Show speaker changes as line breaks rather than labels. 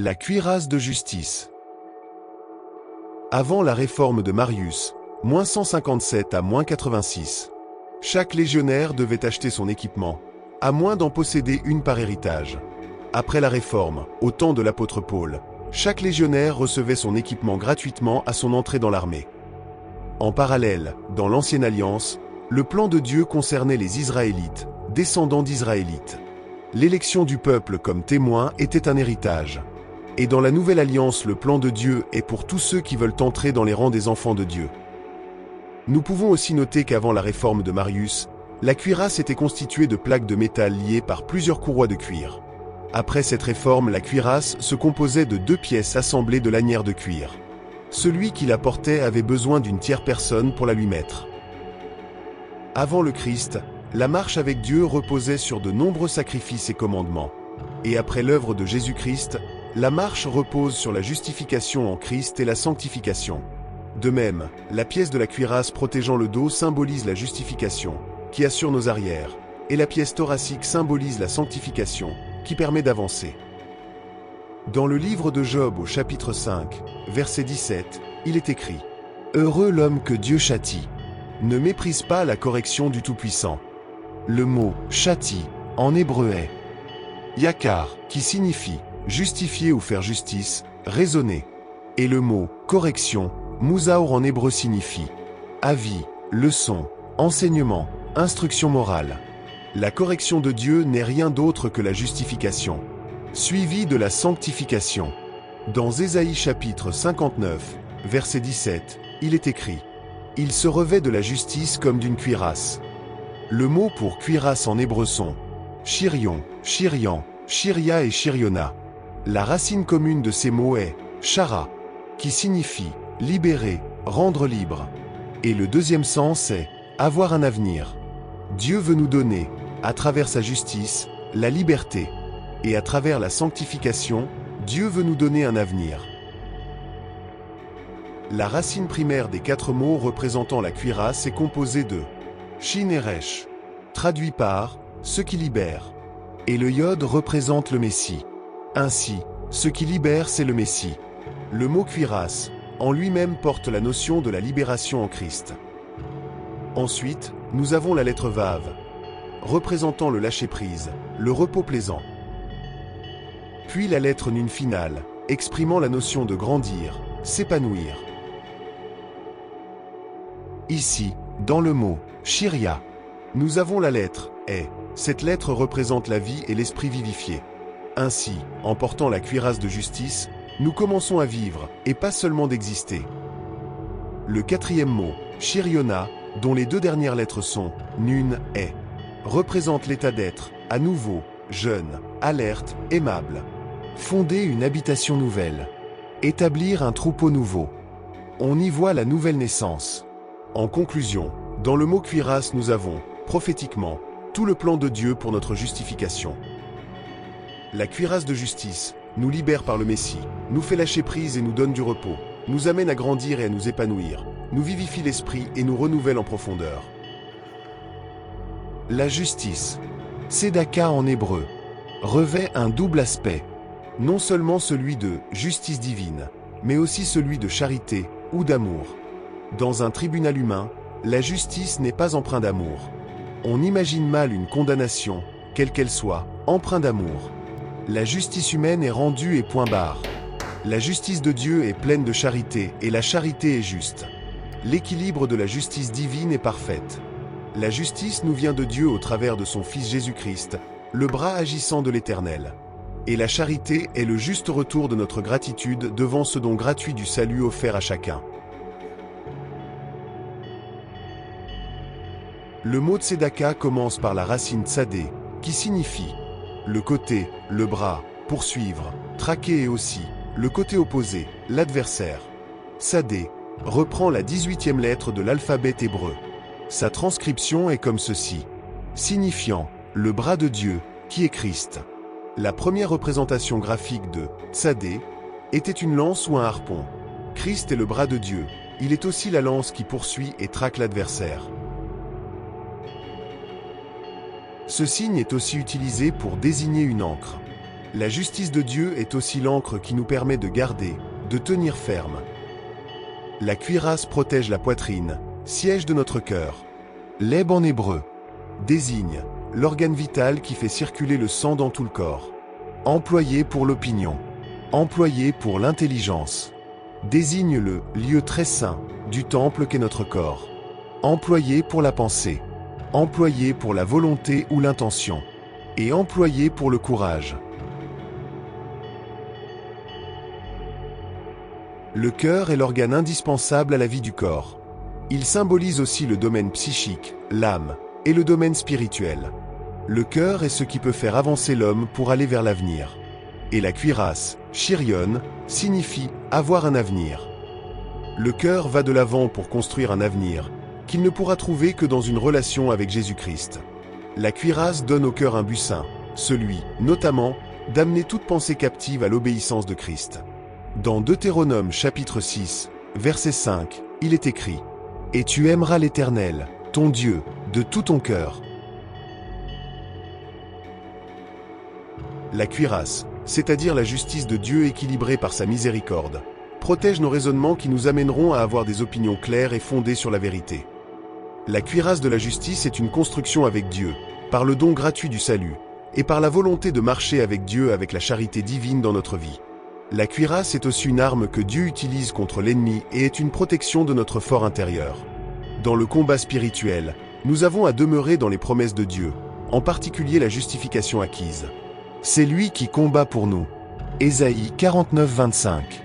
La cuirasse de justice. Avant la réforme de Marius, -157 à -86, chaque légionnaire devait acheter son équipement, à moins d'en posséder une par héritage. Après la réforme, au temps de l'apôtre Paul, chaque légionnaire recevait son équipement gratuitement à son entrée dans l'armée. En parallèle, dans l'Ancienne Alliance, le plan de Dieu concernait les Israélites, descendants d'Israélites. L'élection du peuple comme témoin était un héritage. Et dans la Nouvelle Alliance, le plan de Dieu est pour tous ceux qui veulent entrer dans les rangs des enfants de Dieu. Nous pouvons aussi noter qu'avant la réforme de Marius, la cuirasse était constituée de plaques de métal liées par plusieurs courroies de cuir. Après cette réforme, la cuirasse se composait de 2 pièces assemblées de lanières de cuir. Celui qui la portait avait besoin d'une tierce personne pour la lui mettre. Avant le Christ, la marche avec Dieu reposait sur de nombreux sacrifices et commandements. Et après l'œuvre de Jésus-Christ, la marche repose sur la justification en Christ et la sanctification. De même, la pièce de la cuirasse protégeant le dos symbolise la justification, qui assure nos arrières, et la pièce thoracique symbolise la sanctification, qui permet d'avancer. Dans le livre de Job au chapitre 5, verset 17, il est écrit « Heureux l'homme que Dieu châtie. Ne méprise pas la correction du Tout-Puissant. » Le mot « châtie » en hébreu est « yakar » qui signifie « justifier ou faire justice, raisonner ». Et le mot « correction » Mouzaour en hébreu signifie avis, leçon, enseignement, instruction morale. La correction de Dieu n'est rien d'autre que la justification, suivie de la sanctification. Dans Ésaïe chapitre 59, verset 17, il est écrit « Il se revêt de la justice comme d'une cuirasse ». Le mot pour cuirasse en hébreu sont chirion, chirian, chiria et chiriona. La racine commune de ces mots est chara, qui signifie libérer, rendre libre. Et le deuxième sens est avoir un avenir. Dieu veut nous donner, à travers sa justice, la liberté. Et à travers la sanctification, Dieu veut nous donner un avenir. La racine primaire des 4 mots représentant la cuirasse est composée de Shin et Resh, traduit par ce qui libère. Et le Yod représente le Messie. Ainsi, ce qui libère, c'est le Messie. Le mot cuirasse, en lui-même porte la notion de la libération en Christ. Ensuite, nous avons la lettre Vav, représentant le lâcher-prise, le repos plaisant. Puis la lettre Nun finale, exprimant la notion de grandir, s'épanouir. Ici, dans le mot Shiria, nous avons la lettre E. Cette lettre représente la vie et l'esprit vivifié. Ainsi, en portant la cuirasse de justice, nous commençons à vivre, et pas seulement d'exister. Le 4e mot, Shiriona, dont les 2 dernières lettres sont Nun et, représente l'état d'être, à nouveau, jeune, alerte, aimable. Fonder une habitation nouvelle. Établir un troupeau nouveau. On y voit la nouvelle naissance. En conclusion, dans le mot cuirasse nous avons, prophétiquement, tout le plan de Dieu pour notre justification. La cuirasse de justice nous libère par le Messie, nous fait lâcher prise et nous donne du repos, nous amène à grandir et à nous épanouir, nous vivifie l'esprit et nous renouvelle en profondeur. La justice, Tzedaka en hébreu, revêt un double aspect, non seulement celui de justice divine, mais aussi celui de charité ou d'amour. Dans un tribunal humain, la justice n'est pas empreinte d'amour. On imagine mal une condamnation, quelle qu'elle soit, empreinte d'amour. La justice humaine est rendue et point barre. La justice de Dieu est pleine de charité et la charité est juste. L'équilibre de la justice divine est parfaite. La justice nous vient de Dieu au travers de son Fils Jésus-Christ, le bras agissant de l'Éternel. Et la charité est le juste retour de notre gratitude devant ce don gratuit du salut offert à chacun. Le mot tzedaka commence par la racine tsadé, qui signifie le côté, le bras, poursuivre, traquer et aussi, le côté opposé, l'adversaire. Tsadé reprend la 18e lettre de l'alphabet hébreu. Sa transcription est comme ceci, signifiant le bras de Dieu, qui est Christ. La première représentation graphique de Tsadé était une lance ou un harpon. Christ est le bras de Dieu, il est aussi la lance qui poursuit et traque l'adversaire. Ce signe est aussi utilisé pour désigner une ancre. La justice de Dieu est aussi l'encre qui nous permet de garder, de tenir ferme. La cuirasse protège la poitrine, siège de notre cœur. Leb en hébreu désigne l'organe vital qui fait circuler le sang dans tout le corps. Employé pour l'opinion, employé pour l'intelligence, désigne le lieu très saint du temple qu'est notre corps. Employé pour la pensée, employé pour la volonté ou l'intention, et employé pour le courage. Le cœur est l'organe indispensable à la vie du corps. Il symbolise aussi le domaine psychique, l'âme, et le domaine spirituel. Le cœur est ce qui peut faire avancer l'homme pour aller vers l'avenir. Et la cuirasse, chirion, signifie avoir un avenir. Le cœur va de l'avant pour construire un avenir, qu'il ne pourra trouver que dans une relation avec Jésus-Christ. La cuirasse donne au cœur un but saint, celui, notamment, d'amener toute pensée captive à l'obéissance de Christ. Dans Deutéronome chapitre 6, verset 5, il est écrit « Et tu aimeras l'Éternel, ton Dieu, de tout ton cœur. » La cuirasse, c'est-à-dire la justice de Dieu équilibrée par sa miséricorde, protège nos raisonnements qui nous amèneront à avoir des opinions claires et fondées sur la vérité. La cuirasse de la justice est une construction avec Dieu, par le don gratuit du salut, et par la volonté de marcher avec Dieu avec la charité divine dans notre vie. La cuirasse est aussi une arme que Dieu utilise contre l'ennemi et est une protection de notre fort intérieur. Dans le combat spirituel, nous avons à demeurer dans les promesses de Dieu, en particulier la justification acquise. C'est lui qui combat pour nous. Ésaïe 49, 25.